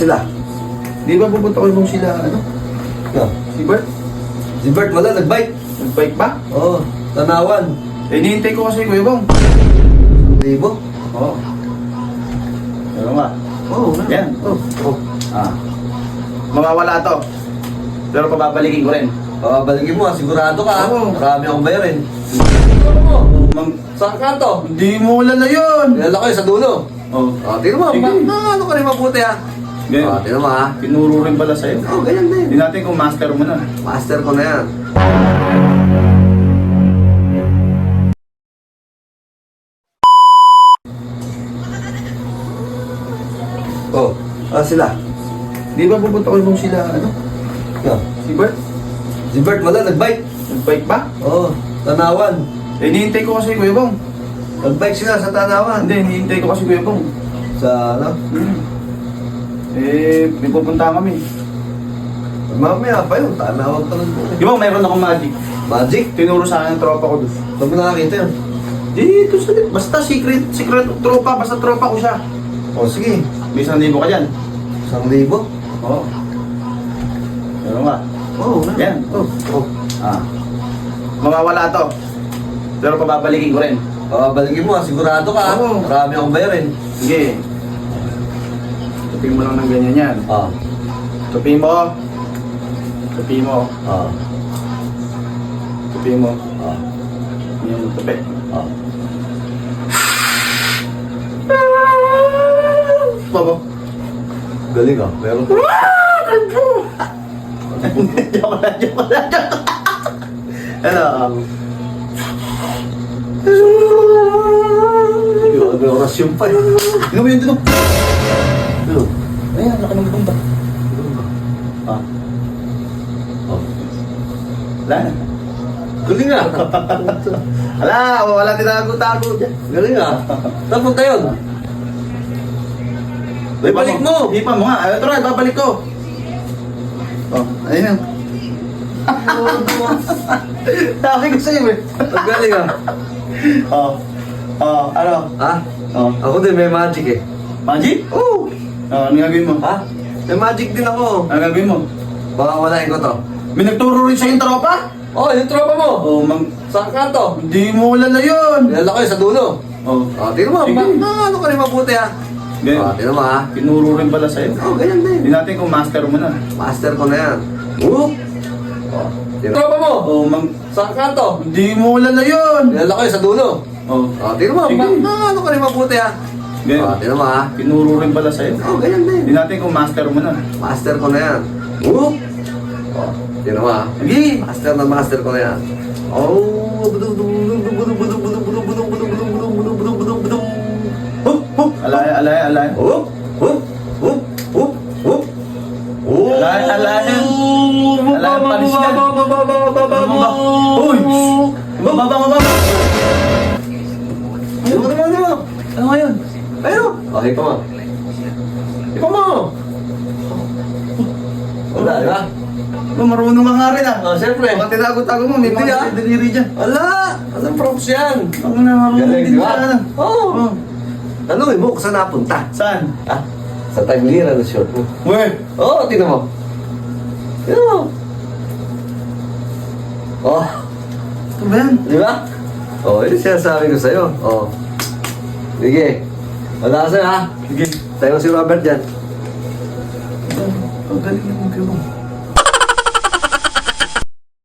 Sila. Di ba pupunta ko yung sila, ano? No. Si Bert? Si Bert wala, nag-bike. Nag-bike ba? Oo, Tanawan. Hinihintay ko kasi Kuya Bong. Libo. Oo. Pero nga. Oo, Yan. Oo. Ah. Mawawala to. Pero pababalikin ko rin. Babalikin mo, sigurado ka. Oo. Marami akong bayarin. Mang... Saan ka to? Hindi mo wala na yun. Nilala kayo sa dulo. Oh. Tingnan mo, Sige. ano ka rin mabuti ha? Ganyan. Tingnan mo ha? Tinuro rin pala sa'yo. Ganyan din. Hindi natin kung master mo na. Master ko na yan. Sila. Di ba pupunta ko yung sila, ano? No. Si Bert? Si Bert wala, nag-bike. Nag-bike ba? Oo, Tanawan. Hinihintay ko kasi Kuya Bong. Nag-bike sila sa Tanawan. Hindi, hinihintay ko kasi Kuya Bong. Sa ano? May pupunta kami. Mamaya pa yun, Tanawan pa lang po. Di ba mayroon akong magic? Magic? Tinuro sa akin ng tropa ko doon. Saan mo nakakita yun? Dito sa basta secret tropa, basta tropa ko siya. Sige. May 1,000 ka dyan. 1,000? Oo. Pero nga. Oo. Yan. Oo. Ah. Mawawala to. Pero pababalikin ko rin. Babalikin mo, sigurado ka. Oo. Marami akong bayarin. Sige. Tupin mo lang ng ganyan yan. Tupin mo. Tupin mo. Tupin mo. Yan, tupi. Babo. Galing meron ka. Joke lang. Ano? May orasyon pa Ano mo yun dito? Ano? Ayan, laki ng bumba. Wala na. Galing Wala tinago-tago dyan. Galing Saan punta yun? Ibalik mo! Hipa mo nga. Ito na, ibabalik ko. Ayun. Sabi ko sa'yo eh. Galing Ano? Ako din may magic Magic? Oo. Ano gagawin mo? May magic din ako. Ano gagawin mo? Baka walain ko to. May nagturo rin sa'yo yung tropa? Yung tropa mo! Saan ka to? Hindi mo wala na yun. Nilala kayo sa dulo. Tingnan mo, Sige. ano ka rin mabuti ha? Ganyan. Tingnan mo ha? Tinuro rin pala sa'yo. Ganyan din. Hindi natin kung master mo na. Master ko na yan. Tropa mo! Saan ka to? Hindi mo wala na yun. Nilala kayo sa dulo. Tingnan mo, Sige. ano ka rin mabuti ha? Ganyan. Tingnan mo ha? Tinuro rin pala sa'yo. Ganyan din. Hindi natin kung master mo na. Master ko na yan. Tingnan mo ha? Sige. Master ko na yan. Alay. Alay, panis ka. Uy! Baba. Ano ngayon? Ikaw mo. Wala, di ba? Marunong ka nga rin Siyempre. Mga tinago-tago mo, may Hindi, mga deliri dyan. Wala! Anong props yan? Ako na marunong Galing, din di ba? siya. Oo. Tanungin mo kung saan napunta. Saan? Sa Taglira na short mo. Where? Tingnan mo. Tingnan mo. Ito ba yan? Di ba? Yun siya sabi ko sa'yo. Sige. Wala ka sa'yo ha? Sige. Tayo si Robert dyan. Ang galing naman kayo.